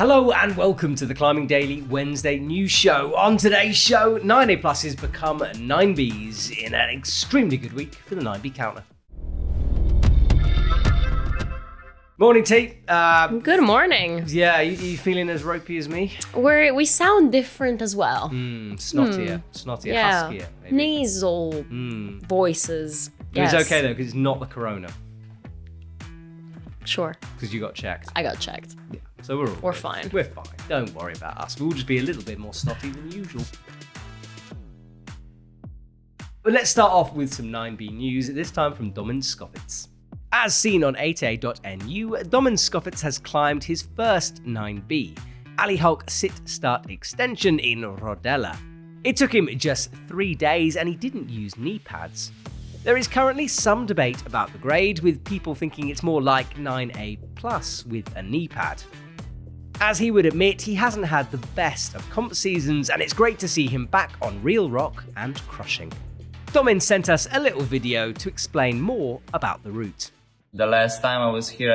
Hello and welcome to the Climbing Daily Wednesday news show. On today's show, 9A pluses become 9Bs in an extremely good week for the 9B counter. Morning, T. Good morning. Yeah, you feeling as ropey as me? We sound different as well. Snottier, Yeah. huskier. Maybe. Nasal voices. Yes. It's okay though, because it's not the corona. Sure. Because you got checked. I got checked. Yeah, so we're We're fine. We're fine. Don't worry about us. We'll just be a little bit more snotty than usual. But let's start off with some 9B news, this time from Domen S. As seen on 8a.nu, Domen S has climbed his first 9B, Ali Hulk sit-start extension in Rodella. It took him just 3 days and he didn't use knee pads. There is currently some debate about the grade, with people thinking it's more like 9A plus with a knee pad. As he would admit, he hasn't had the best of comp seasons and it's great to see him back on real rock and crushing. Domen sent us a little video to explain more about the route. The last time I was here,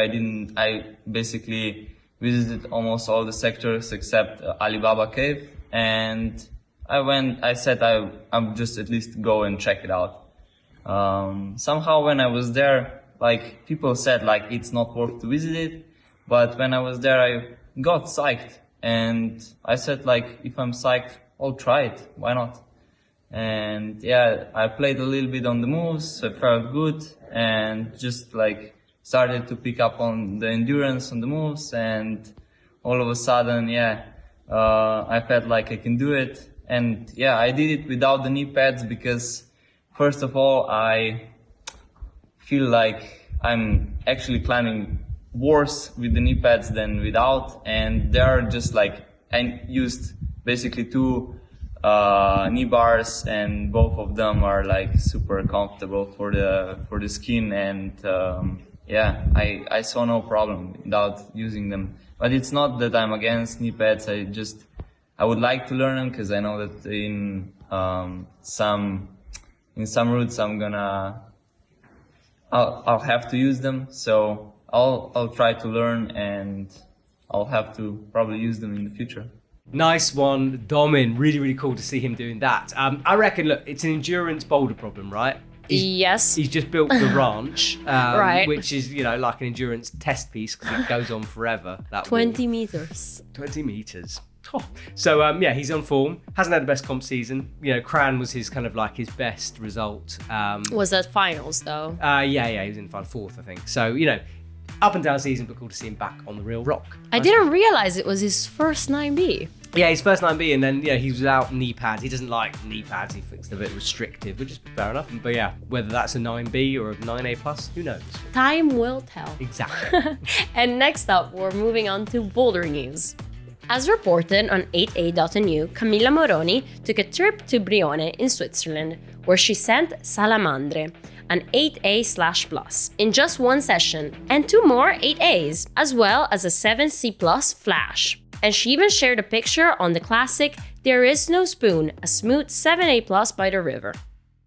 I basically visited almost all the sectors except Alibaba Cave, and I said I'll just at least go and check it out. Somehow when I was there, like, people said like it's not worth to visit it, but when I was there I got psyched, and I said like, if I'm psyched, I'll try it, why not? And yeah, I played a little bit on the moves, so it felt good, and just like started to pick up on the endurance on the moves, and all of a sudden, I felt like I can do it. And yeah, I did it without the knee pads because first of all, I feel like I'm actually climbing worse with the knee pads than without, and they're just like, I used basically two knee bars, and both of them are like super comfortable for the skin, and I saw no problem without using them. But it's not that I'm against knee pads. I would like to learn them because I know that in some routes I'll have to use them. So I'll try to learn, and I'll have to probably use them in the future. Nice one, Domen. Really, really cool to see him doing that. I reckon, look, it's an endurance boulder problem, right? Yes. He's just built the ranch, Right. which is, like an endurance test piece because it goes on forever. That 20 meters. 20 meters. Oh. So, he's on form. Hasn't had the best comp season. Cran was his kind of like his best result. Was that finals though? He was in final fourth, I think. So, up and down season, but cool to see him back on the real rock. I didn't realize it was his first 9B. Yeah, his first 9B, and then he was without knee pads. He doesn't like knee pads. He thinks they're a bit restrictive, which is fair enough. But yeah, whether that's a 9B or a 9A plus, who knows? Time will tell. Exactly. And next up, we're moving on to Boulder news. As reported on 8a.nu, Camilla Moroni took a trip to Brione in Switzerland, where she sent Salamandre, an 8A/plus, in just one session, and 2 more 8As, as well as a 7C+ Flash. And she even shared a picture on the classic There Is No Spoon, a smooth 7A+ by the river.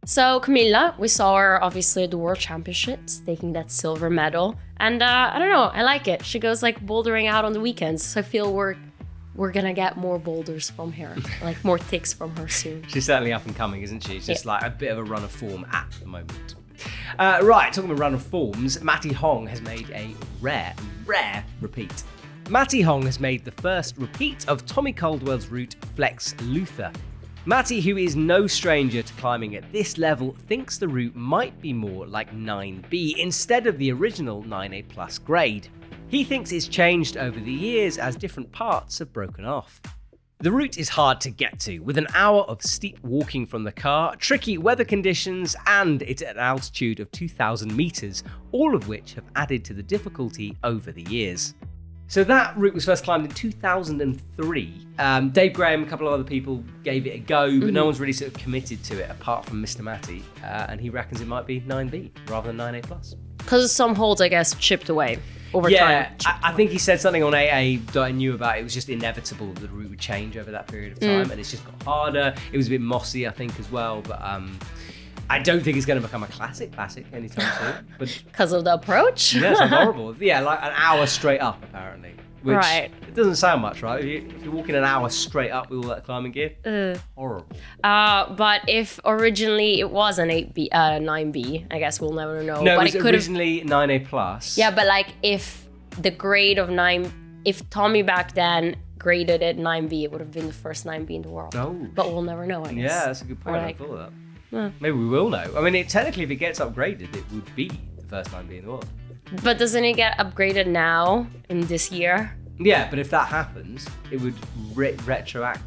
So Camilla, we saw her obviously at the World Championships, taking that silver medal, and I don't know, I like it. She goes like bouldering out on the weekends, so I feel we're gonna get more boulders from her, like more ticks from her soon. She's certainly up and coming, isn't she? She's just like a bit of a run of form at the moment. Right, talking about run of forms, Matty Hong has made a rare repeat. Matty Hong has made the first repeat of Tommy Caldwell's route Flex Luther. Matty, who is no stranger to climbing at this level, thinks the route might be more like 9B instead of the original 9A plus grade. He thinks it's changed over the years as different parts have broken off. The route is hard to get to, with an hour of steep walking from the car, tricky weather conditions, and it's at an altitude of 2,000 meters, all of which have added to the difficulty over the years. So that route was first climbed in 2003. Dave Graham, a couple of other people gave it a go, but no one's really sort of committed to it apart from Mr. Matty, and he reckons it might be 9B rather than 9A+. Because some holds, I guess, chipped away over time. I think he said something on 8a.nu about it was just inevitable that the route would change over that period of time, and it's just got harder. It was a bit mossy, I think, as well, but I don't think it's going to become a classic anytime soon. But because of the approach? yeah, it's horrible. Yeah, like an hour straight up, apparently. Which Right. it doesn't sound much, right? If you're walking an hour straight up with all that climbing gear, horrible. But if originally it was an 8B, 9B, I guess we'll never know. No, but it was originally 9A plus. Yeah, but like if the grade of 9, if Tommy back then graded it 9B, it would have been the first 9B in the world. Oh. But we'll never know, I guess. Yeah, that's a good point. Or I like- thought of that. Maybe we will know. I mean, technically, if it gets upgraded, it would be the first 9B in the world. But doesn't it get upgraded now in this year? Yeah, but if that happens, it would retrograde?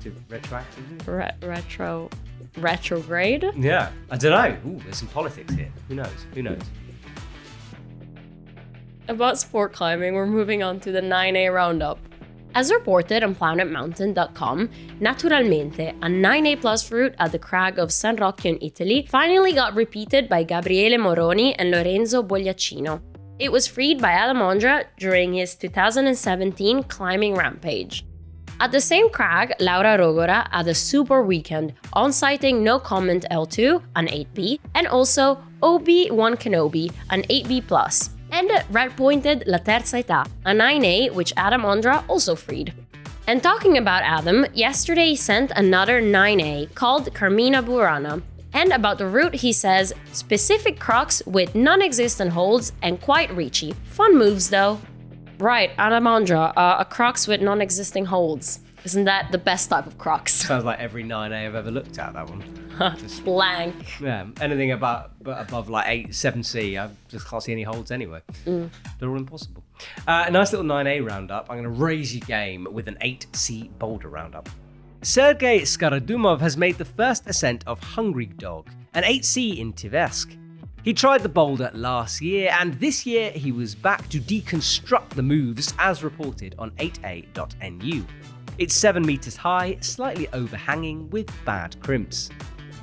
Retrograde? Yeah, I don't know. Ooh, there's some politics here. Who knows? Who knows? About sport climbing, we're moving on to the 9A Roundup. As reported on planetmountain.com, naturalmente, a 9A plus route at the crag of San Rocchio in Italy finally got repeated by Gabriele Moroni and Lorenzo Bogliacino. It was freed by Alamondra during his 2017 climbing rampage. At the same crag, Laura Rogora had a super weekend, on-sighting No Comment L2, an 8B, and also OB1 Kenobi, an 8B+, and red-pointed La Terza Età, a 9A, which Adam Ondra also freed. And talking about Adam, yesterday he sent another 9A called Carmina Burana. And about the route, he says, specific crocs with non-existent holds and quite reachy. Fun moves though. Right, Adam Ondra, a crocs with non-existing holds. Isn't that the best type of crocs? Sounds like every 9A I've ever looked at, that one. Just, Blank. yeah, anything above like 7C, I just can't see any holds anyway. They're all impossible. A nice little 9A roundup. I'm going to raise your game with an 8C Boulder Roundup. Sergei Skaradumov has made the first ascent of Hungry Dog, an 8C in Tversky. He tried the boulder last year, and this year he was back to deconstruct the moves as reported on 8A.nu. It's 7 meters high, slightly overhanging with bad crimps.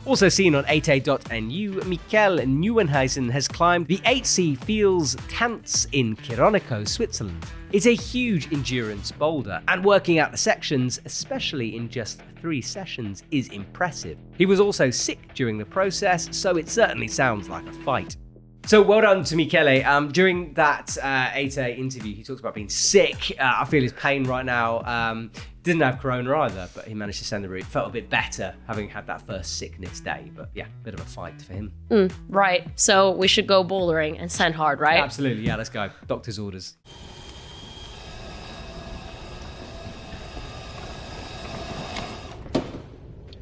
Also seen on 8A.nu, Mikkel Neuenhuizen has climbed the 8C Fields Tanz in Kironico, Switzerland. It's a huge endurance boulder, and working out the sections, especially in just 3 sessions, is impressive. He was also sick during the process, so it certainly sounds like a fight. So well done to Michele. During that 8A interview, he talks about being sick. I feel his pain right now. Didn't have corona either, but he managed to send the route. Felt a bit better having had that first sickness day. But yeah, bit of a fight for him. Right, so we should go bouldering and send hard, right? Absolutely, yeah, let's go. Doctor's orders.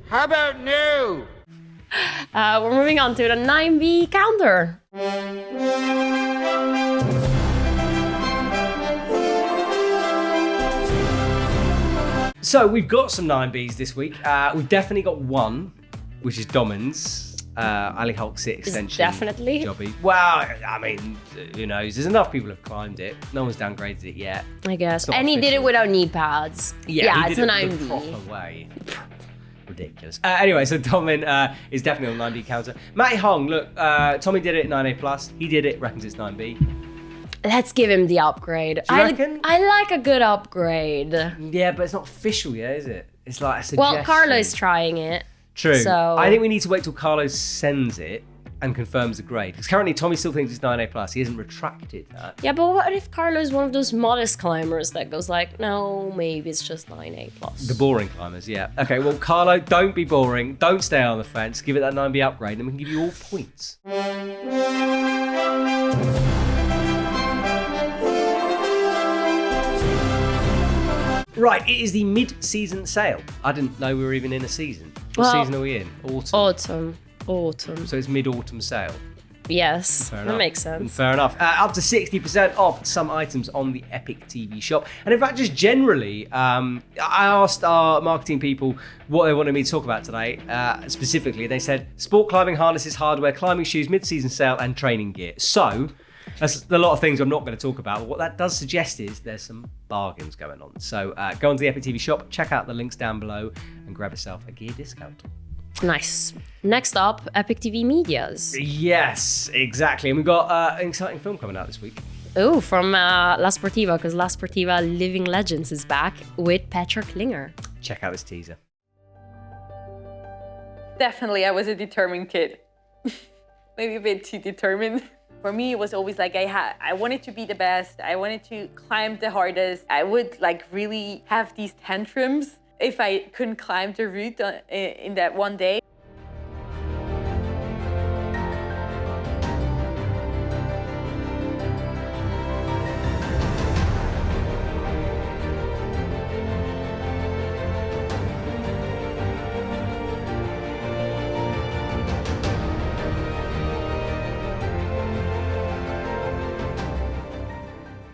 How about new? We're moving on to the 9B counter. So we've got some 9Bs this week. We've definitely got one, which is Domen's Ali Hulk sit extension. definitely. Jobby. Well, I mean, who knows? There's enough people have climbed it. No one's downgraded it yet. I guess. It's not And he did it official. without knee pads. He it's did an it the 9B. proper way. Ridiculous. Anyway, so Domen is definitely on 9B counter. Matty Hong, look, Tommy did it at 9A+. He did it, reckons it's 9B. Let's give him the upgrade. you reckon? I like a good upgrade. Yeah, but it's not official yet, is it? It's like a suggestion. Well, Carlo's trying it. True. So I think we need to wait till Carlos sends it and confirms the grade. Because currently Tommy still thinks it's 9A+. He hasn't retracted that. Yeah, but what if Carlo's one of those modest climbers that goes like, no, maybe it's just 9A+. The boring climbers, yeah. Okay, well, Carlo, don't be boring. Don't stay on the fence. Give it that 9B upgrade and we can give you all points. Right, it is the mid-season sale. I didn't know we were even in a season. What Well, season are we in? Autumn. Autumn. So it's mid-autumn sale. Yes, Fair that enough. makes sense. Fair enough. Up to 60% off some items on the EpicTV shop. And in fact, just generally, I asked our marketing people what they wanted me to talk about today. Specifically, they said sport climbing harnesses, hardware, climbing shoes, mid-season sale, and training gear. So that's a lot of things I'm not going to talk about. But what that does suggest is there's some bargains going on. So go onto the EpicTV shop, check out the links down below, and grab yourself a gear discount. Nice. Next up, EpicTV Medias. Yes, exactly. And we've got an exciting film coming out this week. Oh, from La Sportiva, because La Sportiva Living Legends is back with Petra Klinger. Check out this teaser. Definitely, I was a determined kid. Maybe a bit too determined. For me, it was always like I wanted to be the best. I wanted to climb the hardest. I would like really have these tantrums if I couldn't climb the route in that one day.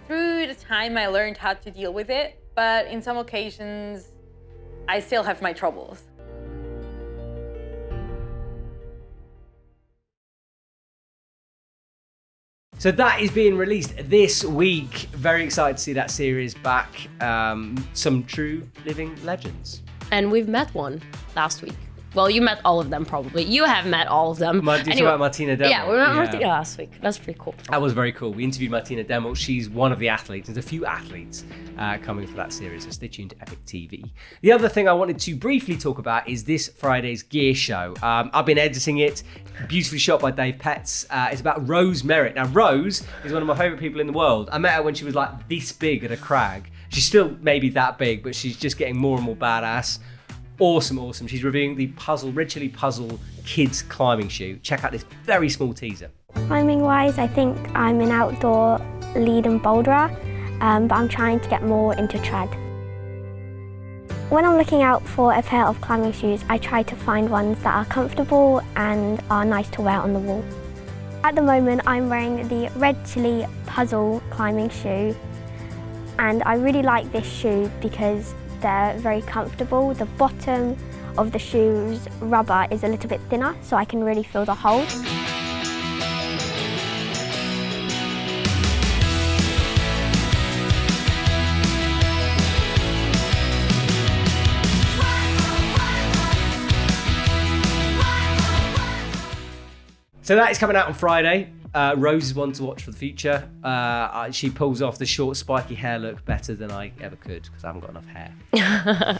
Through the time, I learned how to deal with it, but in some occasions, I still have my troubles. So that is being released this week. Very excited to see that series back. Some true living legends. And we've met one last week. Well, you met all of them probably. You have met all of them. Did you talk about Martina Demel? Yeah, we met Martina last week. That's pretty cool. That was very cool. We interviewed Martina Demel. She's one of the athletes. There's a few athletes coming for that series, so stay tuned to Epic TV. The other thing I wanted to briefly talk about is this Friday's gear show. I've been editing it. Beautifully shot by Dave Petts. It's about Rose Merritt. Now, Rose is one of my favourite people in the world. I met her when she was like this big at a crag. She's still maybe that big, but she's just getting more and more badass. Awesome. She's reviewing the Red Chili Puzzle kids climbing shoe. Check out this very small teaser. Climbing wise, I think I'm an outdoor lead and boulderer, but I'm trying to get more into trad. When I'm looking out for a pair of climbing shoes, I try to find ones that are comfortable and are nice to wear on the wall. At the moment, I'm wearing the Red Chili Puzzle climbing shoe, and I really like this shoe because they're very comfortable. The bottom of the shoe's rubber is a little bit thinner, so I can really feel the hold. So that is coming out on Friday. Rose is one to watch for the future. She pulls off the short, spiky hair look better than I ever could because I haven't got enough hair.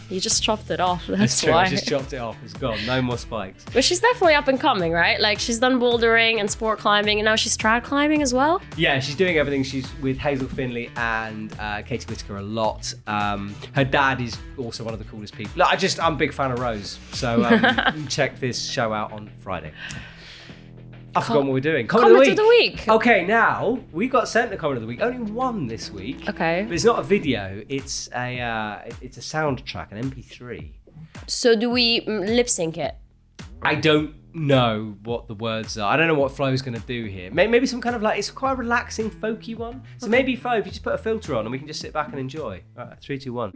You just chopped it off. That's true. I just chopped it off. It's gone. No more spikes. But she's definitely up and coming, right? Like she's done bouldering and sport climbing, and now she's trad climbing as well. Yeah, she's doing everything. She's with Hazel Finley and Katie Whitaker a lot. Her dad is also one of the coolest people. Look, I'm a big fan of Rose. So check this show out on Friday. I've forgotten what we're doing. Comment of the week. Okay, now we got sent a comment of the week. Only one this week. Okay. But it's not a video. It's a soundtrack, an MP3. So do we lip sync it? I don't know what the words are. I don't know what Flo's going to do here. Maybe some kind of it's quite a relaxing, folky one. So maybe Flo, if you just put a filter on and we can just sit back and enjoy. All right, 3, 2, 1.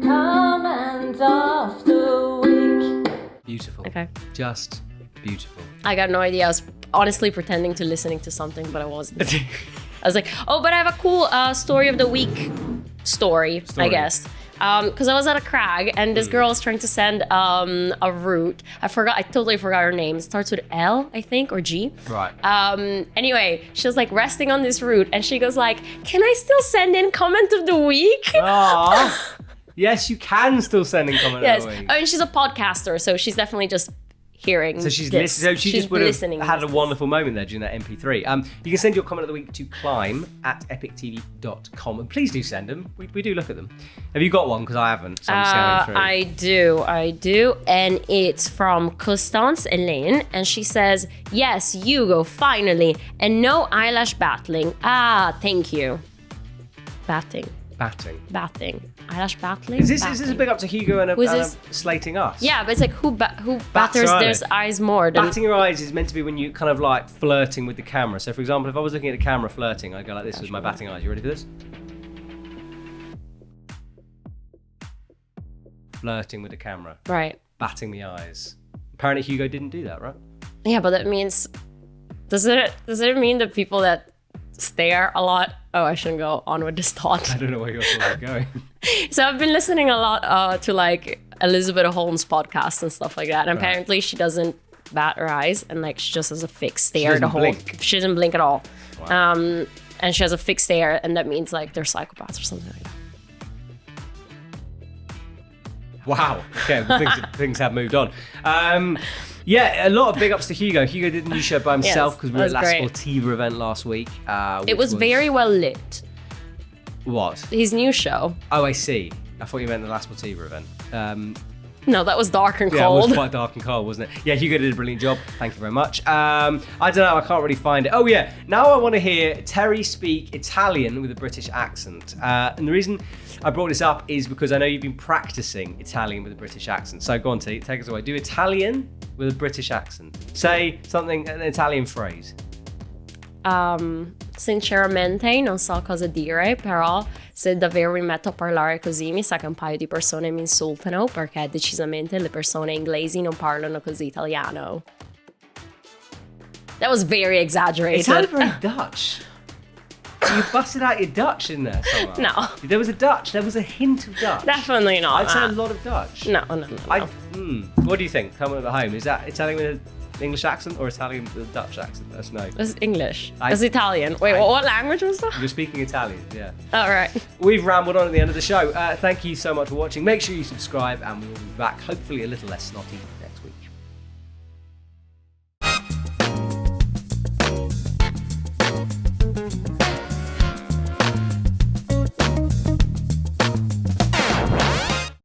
Comment of the week. Beautiful. Okay. Just beautiful. I got no idea. I was honestly pretending to listening to something, but I wasn't. I was like, oh, but I have a cool story of the week story. I guess. Because I was at a crag and this girl was trying to send a route. I totally forgot her name. It starts with L, I think, or G. Right. Anyway, she was like resting on this route and she goes like, can I still send in comment of the week? Aww. Yes, you can still send in comment of the week. I mean, she's a podcaster, so she's definitely just hearing. So she just would have had a wonderful moment there during that MP3. You can send your comment of the week to climb@epictv.com, and please do send them. We do look at them. Have you got one? Because I haven't. So I'm scanning through. I do, and it's from Constance Elaine, and she says, "Yes, Hugo, finally, and no eyelash battling. Ah, thank you. Batting. Eyelash battling. Is this a big up to Hugo and slating us? Yeah, but it's like who batters their eyes more? Batting your eyes is meant to be when you kind of like flirting with the camera. So for example, if I was looking at the camera flirting, I'd go like this with my batting eyes. You ready for this? Flirting with the camera. Right. Batting the eyes. Apparently Hugo didn't do that, right? Yeah, but that means does it mean that people that stare a lot? Oh, I shouldn't go on with this thought. I don't know where you're going. So I've been listening a lot to like Elizabeth Holmes podcasts and stuff like that. And apparently she doesn't bat her eyes and like she just has a fixed stare She doesn't blink at all. Wow. And she has a fixed stare, and that means like they're psychopaths or something like that. Wow. Okay, things have moved on. Yeah, a lot of big ups to Hugo. Hugo did a new show by himself because we were at La that was Sportiva event last week. It was very well lit. What? His new show. Oh, I see. I thought you meant the La Sportiva event. No, that was dark and Yeah, it was cold. quite dark and cold, wasn't it? Yeah, Hugo did a brilliant job. Thank you very much. I don't know, I can't really find it. Oh yeah, now I want to hear Terry speak Italian with a British accent. And the reason I brought this up is because I know you've been practicing Italian with a British accent. So go on, T, take us away. Do Italian with a British accent. Say something, an Italian phrase. Sinceramente non so cosa dire, però se davvero mi metto a parlare così mi sa che un paio di persone mi insultano perché decisamente le persone inglesi non parlano così italiano. That was very exaggerated. It sounded very Dutch. You busted out your Dutch in there somehow. No. There was a hint of Dutch. Definitely not. I'd say a lot of Dutch. No. What do you think? Tell me at home. Is that Italian with an English accent or Italian with a Dutch accent? Let us know. It's English. It's Italian. Wait, what language was that? You're speaking Italian, yeah. All right. We've rambled on at the end of the show. Thank you so much for watching. Make sure you subscribe and we will be back, hopefully a little less snotty next week.